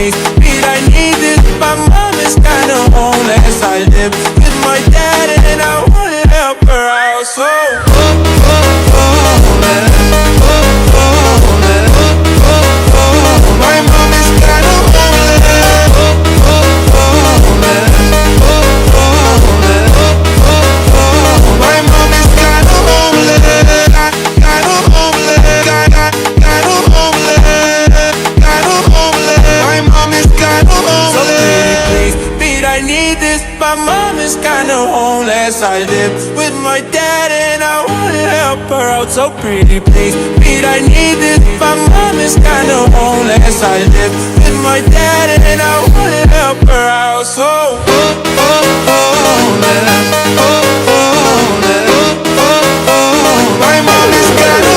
please, Pete, I need this. My mom is kinda homeless. I live with my dad and I wanna help her out. So, my mom is kinda homeless. My mom is kinda homeless. Kinda homeless. Kinda homeless. Kinda homeless. My mom is kinda homeless. So pretty please, Pete, I need this. My mom is kinda homeless. I live with my dad and I wanna help her out. So pretty please, Pete, I need this. My mom is kinda homeless. I live with my dad and I wanna help her out. So homeless. My mom is kinda